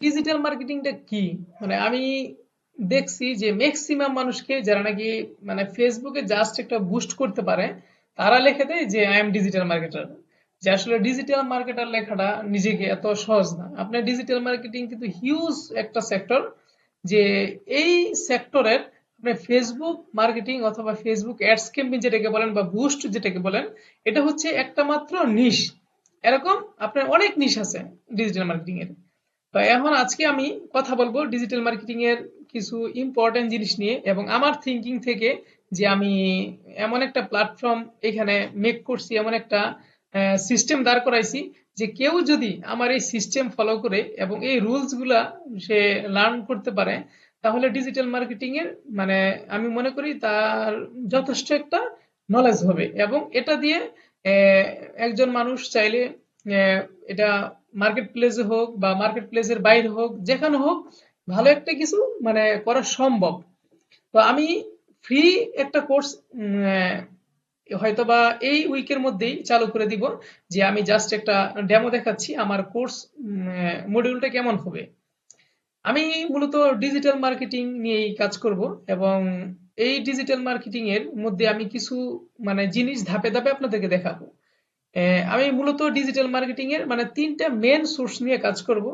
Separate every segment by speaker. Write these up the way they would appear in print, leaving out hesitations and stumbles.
Speaker 1: Digital মার্কেটিংটা কি? মানে আমি দেখছি যে ম্যাক্সিমাম মানুষকে যারা নাকি মানে ফেসবুকে জাস্ট একটা বুস্ট করতে পারে, তারা লিখে দেয় যে আই এম ডিজিটাল মার্কেটার। যে আসলে ডিজিটাল মার্কেটার লেখাটা নিজেকে এত সহজ না। আপনার ডিজিটাল মার্কেটিং কিন্তু হিউজ একটা সেক্টর, যে এই সেক্টরের আপনি ফেসবুক মার্কেটিং অথবা ফেসবুক অ্যাডস ক্যাম্পেইন যেটাকে বলেন বা বুস্ট যেটাকে বলেন, এটা হচ্ছে একটা মাত্র নিশ। এরকম আপনার অনেক নিশ আছে ডিজিটাল মার্কেটিং এর। তো এখন আজকে আমি কথা বলবো ডিজিটাল মার্কেটিং এর কিছু ইম্পর্টেন্ট জিনিস নিয়ে এবং আমার থিঙ্কিং থেকে, যে আমি এমন একটা প্ল্যাটফর্ম এখানে মেক করছি, এমন একটা সিস্টেম দাঁড় করাইছি, যে কেউ যদি আমার এই সিস্টেম ফলো করে এবং এই রুলস গুলা সে লার্ন করতে পারে, তাহলে ডিজিটাল মার্কেটিং এর মানে আমি মনে করি তার যথেষ্ট একটা নলেজ হবে। এবং এটা দিয়ে আহ, একজন মানুষ চাইলে আহ, এটা মার্কেট প্লেসে হোক বা মার্কেট প্লেসের বাইরে হোক, যেখানে হোক, ভালো একটা কিছু মানে করা সম্ভব। তো আমি ফ্রি একটা কোর্স হয়তোবা এই উইকের মধ্যেই চালু করে দিব, যে আমি জাস্ট একটা ডেমো দেখাচ্ছি আমার কোর্স মডিউলটা কেমন হবে। আমি মূলত ডিজিটাল মার্কেটিং নিয়েই কাজ করব, এবং এই ডিজিটাল মার্কেটিং এর মধ্যে আমি কিছু মানে জিনিস ধাপে ধাপে আপনাদেরকে দেখাবো। আমি মূলত ডিজিটাল মার্কেটিং এর মানে তিনটা মেন সোর্স নিয়ে কাজ করব,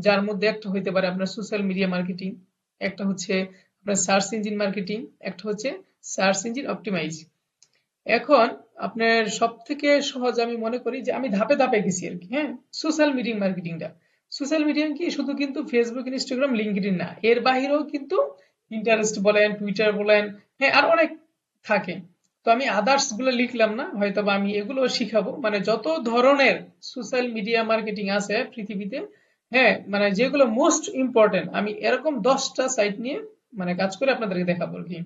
Speaker 1: যার মধ্যে একটা হইতে পারে আপনার সোশ্যাল মিডিয়া মার্কেটিং, একটা হচ্ছে আপনার সার্চ ইঞ্জিন মার্কেটিং, একটা হচ্ছে সার্চ ইঞ্জিন অপটিমাইজ। এখন আপনার সব থেকে সহজ আমি মনে করি যে আমি ধাপে ধাপে গেছি আর কি। হ্যাঁ, সোশ্যাল মিডিয়া মার্কেটিংটা, সোশ্যাল মিডিয়া কি শুধু কিন্তু ফেসবুক ইনস্টাগ্রাম লিঙ্কডইন না, এর বাহিরেও কিন্তু ইন্টারেস্ট বলেন, টুইটার বলেন, হ্যাঁ আর অনেক থাকে। তো আমি আদার্স গুলো লিখলাম না, হয়তো বা আমি এগুলো শিখাবো, মানে যত ধরনের সোশ্যাল মিডিয়া মার্কেটিং আছে পৃথিবীতে, হ্যাঁ মানে যেগুলো মোস্ট ইম্পর্টেন্ট, আমি এরকম 10টা সাইট নিয়ে মানে কাজ করে আপনাদেরকে দেখাবো আর কি।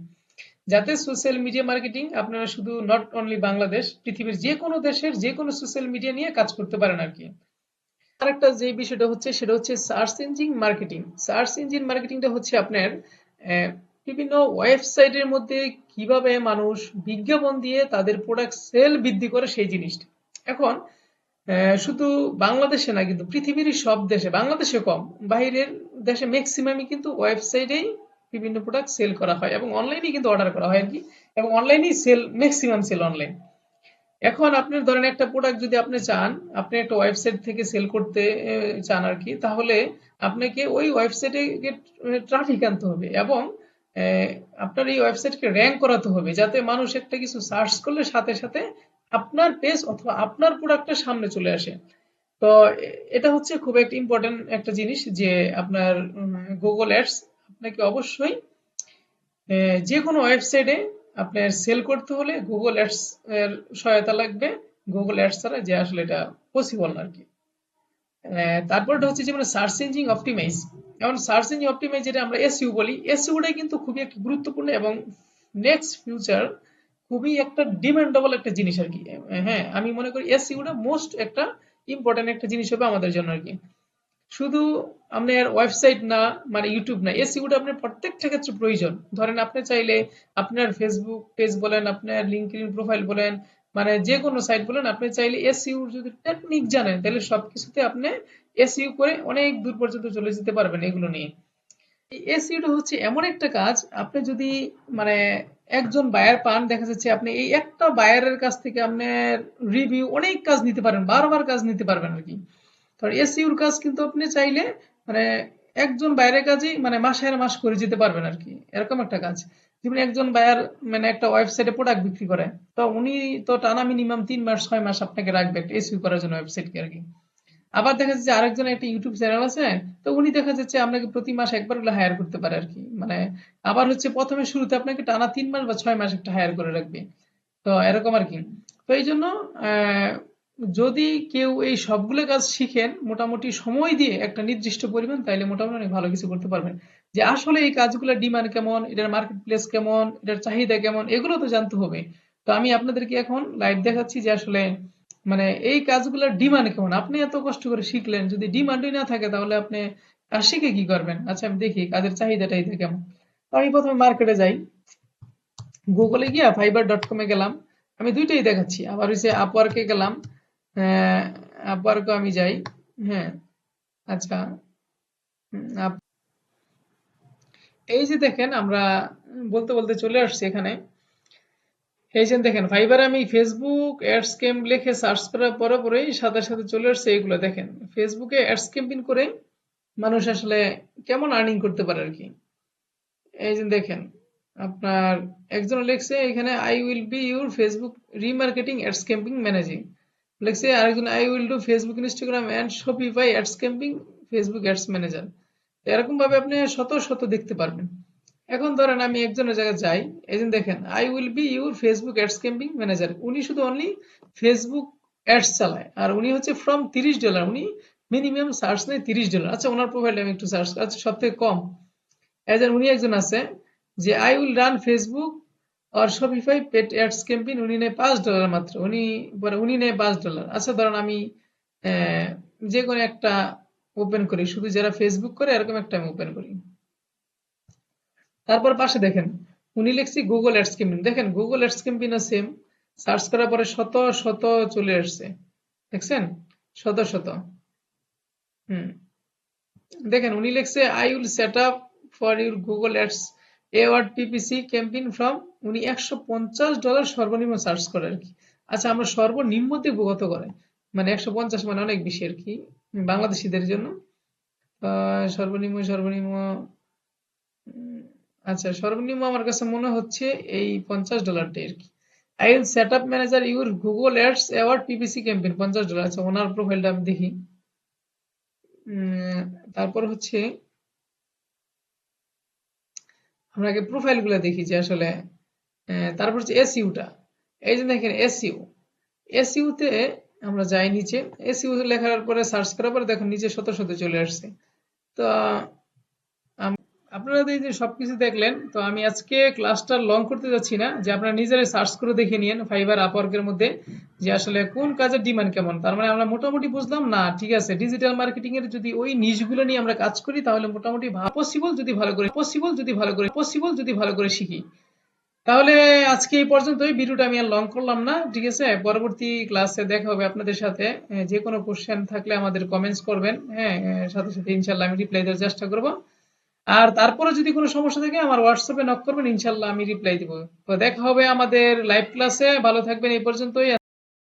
Speaker 1: যাতে সোশ্যাল মিডিয়া মার্কেটিং আপনারা শুধু নট অনলি বাংলাদেশ, পৃথিবীর যে কোনো দেশের যে কোনো সোশ্যাল মিডিয়া নিয়ে কাজ করতে পারেন আর কি। আরেকটা যে বিষয়টা হচ্ছে সেটা হচ্ছে search engine marketing. Search engine মার্কেটিংটা হচ্ছে আপনার আহ, বিভিন্ন ওয়েবসাইটের মধ্যে কিভাবে মানুষ বিজ্ঞাপন দিয়ে তাদের প্রোডাক্ট সেল বৃদ্ধি করে সেই জিনিসটা। এখন শুধু বাংলাদেশে না, কিন্তু পৃথিবীর সব দেশে, বাংলাদেশে কম, বাইরের দেশে ম্যাক্সিমামই কিন্তু ওয়েবসাইটেই বিভিন্ন প্রোডাক্ট সেল করা হয় এবং অনলাইনে কিন্তু অর্ডার করা হয় আর কি। এবং অনলাইনেই সেল, ম্যাক্সিমাম সেল অনলাইন। এখন আপনি ধরেন একটা প্রোডাক্ট যদি আপনি চান, আপনি একটা ওয়েবসাইট থেকে সেল করতে চান আর কি, তাহলে আপনাকে ওই ওয়েবসাইটে ট্রাফিক আনতে হবে এবং আহ, আপনার এই ওয়েবসাইটকে র্যাঙ্ক করাতে হবে, যাতে মানুষ একটা কিছু সার্চ করলে সাথে সাথে আপনার পেজ অথবা আপনার প্রোডাক্টের সামনে চলে আসে। তো এটা হচ্ছে খুব একটা ইম্পর্টেন্ট একটা জিনিস, যে আপনার গুগল অ্যাডস আপনাকে অবশ্যই যে কোনো ওয়েবসাইটে আপনার সেল করতে হলে গুগল অ্যাডস এর সহায়তা লাগবে। গুগল অ্যাডস ছাড়া যে আসলে এটা পসিবল না আর কি। তারপরটা হচ্ছে যেমন সার্চ ইঞ্জিন অপটিমাইজ। এখন সার্চ ইঞ্জিন অপটিমাইজ যেটা আমরা এসইও বলি, এসইওটাই কিন্তু খুবই একটা গুরুত্বপূর্ণ এবং নেক্সট ফিউচার খুবই একটা ডিমান্ডেবল একটা জিনিস আর কি। হ্যাঁ, আমি মনে করি এসইওটা মোস্ট একটা ইম্পর্টেন্ট একটা জিনিস হবে আমাদের জন্য আর কি। শুধু আপনার ওয়েবসাইট না, মানে ইউটিউব না, এসইওটা আপনার প্রত্যেকটা ক্ষেত্রে প্রয়োজন। ধরেন আপনি চাইলে আপনার ফেসবুক পেজ বলেন, আপনার লিঙ্কডইন প্রোফাইল বলেন, মানে যে কোনো সাইট বলেন, আপনি চাইলে এসইও যদি টেকনিক জানেন, তাহলে সবকিছুতে আপনি এসইও করে অনেক দূর পর্যন্ত চলে যেতে পারবেন এগুলো নিয়ে। এই এসইওটা হচ্ছে এমন একটা কাজ, আপনি যদি মানে একজন বায়ার পান, দেখা যাচ্ছে আপনি এই একটা বায়ারের কাছ থেকে আপনার রিভিউ অনেক কাজ নিতে পারবেন, বারবার কাজ নিতে পারবেন আর কি। কারণ এসইওর কাজ কিন্তু আপনি চাইলে মানে একজন বাইরের কাজই মানে মাসের মাস করে যেতে পারবেন আর কি, এরকম একটা কাজ। যেমন একজন বায়ার মানে একটা ওয়েবসাইটে প্রোডাক্ট বিক্রি করে, তো উনি তো টানা মিনিমাম 3 মাস 6 মাস আপনাকে রাখবে একটা এসইও করার জন্য ওয়েবসাইটকে আর কি। আবার দেখা যাচ্ছে আরেকজন একটা ইউটিউব চ্যানেল আছে, তো উনি দেখা যাচ্ছে আপনাকে প্রতি মাসে একবার হলে হায়ার করতে পারে আর কি। মানে আবার হচ্ছে প্রথমে শুরুতে আপনাকে টানা 3 মাস বা 6 মাস একটা হায়ার করে রাখবে। তো এরকম আর কি। তো এই জন্য আহ, যদি কেউ এই সবগুলো কাজ শিখেন মোটামুটি সময় দিয়ে একটা নির্দিষ্ট পরিমাণ, তাইলে মোটামুটি অনেক ভালো কিছু করতে পারবেন। যে আসলে এই কাজগুলোর ডিমান্ড কেমন, এটার মার্কেট প্লেস কেমন, এটার চাহিদা কেমন, এগুলো তো জানতে হবে। তো আমি আপনাদেরকে এখন লাইভ দেখাচ্ছি যে আসলে মানে এই কাজগুলোর ডিমান্ড কেমন। আপনি এত কষ্ট করে শিখলেন, যদি ডিমান্ডই না থাকে তাহলে আপনি কাজ শিখে কি করবেন? আচ্ছা আমি দেখি কাজের চাহিদা টাহিদা কেমন। তো আমি প্রথমে মার্কেটে যাই, গুগলে গিয়া fiverr.com এ গেলাম। আমি দুইটাই দেখাচ্ছি। আবার হচ্ছে আপওয়ার্কে গেলাম, আপওয়ার্কে আমি যাই। হ্যাঁ, আচ্ছা, আপ- এই যে দেখেন আমরা বলতে বলতে চলে আসছি এখানে। এই যে দেখেন ফাইবারে আমি ফেসবুক অ্যাডস ক্যাম্প লিখে সার্চ করার পরে পরেই সাথে সাথে চলে আসছে এইগুলো দেখেন। ফেসবুকে অ্যাডস ক্যাম্পেইন করে মানুষ আসলে কেমন আর্নিং করতে পারে আর কি। এই যে দেখেন আপনার একজন লিখছে এখানে I will be your Facebook remarketing ads camping managing লিখছে, আরেকজন I will do Facebook Instagram and Shopify ads camping Facebook ads manager. এরকম ভাবে আপনি শত শত দেখতে পারবেন। এখন ধরেন আমি একজনের জায়গায় যাই, এই যে দেখেন I will be your Facebook ads camping manager, উনি শুধু অনলি ফেসবুক অ্যাডস চালায় আর উনি হচ্ছে ফ্রম $30, উনি মিনিমাম সার্চ নেয় $30। আচ্ছা ওনার প্রোফাইলটা আমি একটু সার্চ, আচ্ছা সব থেকে কম উনি একজন আছে যে আই উইল রান ফেসবুক আর শপিফাই পেড অ্যাডস ক্যাম্পেইন, উনি নেয় $5 মাত্র, উনি নেয় $5। আচ্ছা ধরেন আমি যে কোনো একটা ওপেন করি, শুধু যারা ফেসবুক করে এরকম একটা আমি ওপেন করি। তারপর পাশে দেখেন উনি লিখছি গুগল অ্যাডস ক্যাম্পেইন, দেখেন গুগল অ্যাডস ক্যাম্পেইনও সেম, সার্চ করার পরে শত শত চলে আসছে, দেখছেন শত শত। হুম, দেখেন উনি লিখছে I will set up for your Google ads award PPC campaign from, উনি $150 সর্বনিম্ন চার্জ করে আর কি। আচ্ছা আমরা সর্বনিম্ন দিব কত করে, মানে 150 মানে অনেক বেশি আর কি বাংলাদেশিদের জন্য। সর্বনিম্ন সর্বনিম্ন আচ্ছা সর্বনিম্ন আমার কাছে মনে হচ্ছে এই $50টাই আর কি। I will set up manager your Google ads award PPC campaign $50। আচ্ছা ওনার প্রোফাইলটা আমি দেখি। তারপর হচ্ছে আমরা আগে প্রোফাইল গুলো দেখি যে আসলে তারপর হচ্ছে এসইউটা। এই যে দেখেন এসইউ, এসইউতে আমরা যাই নিচে, এসইউ লেখার পরে সার্চ করার পরে দেখুন নিচে শত শত চলে আসছে। তো আপনারা এই যে সবকিছু দেখলেন, তো আমি আজকে ক্লাসটা লং করতে যাচ্ছি না, যে আপনারা নিজেরাই সার্চ করে দেখে নিন ফাইবার আপওয়ার্কের মধ্যে যে আসলে কোন কাজের ডিমান্ড কেমন। তার মানে আমরা মোটামুটি বুঝলাম না, ঠিক আছে ডিজিটাল মার্কেটিং এর যদি ওই নিশগুলো নিয়ে আমরা কাজ করি তাহলে মোটামুটি পসিবল যদি ভালো করে শিখি। তাহলে আজকে এই পর্যন্তই, ভিডিওটা আমি আর লং করলাম না, ঠিক আছে পরবর্তী ক্লাসে দেখা হবে আপনাদের সাথে। যে কোনো কোশ্চেন থাকলে আমাদের কমেন্টস করবেন, হ্যাঁ সাথে সাথে ইনশাল্লাহ আমি রিপ্লাই দেওয়ার চেষ্টা করব। আর তারপরে যদি কোনো সমস্যা থাকে আমার হোয়াটসঅ্যাপে নক করবেন, ইনশাল্লাহ আমি রিপ্লাই দিব। তো দেখা হবে আমাদের লাইভ ক্লাসে, ভালো থাকবেন এই পর্যন্তই।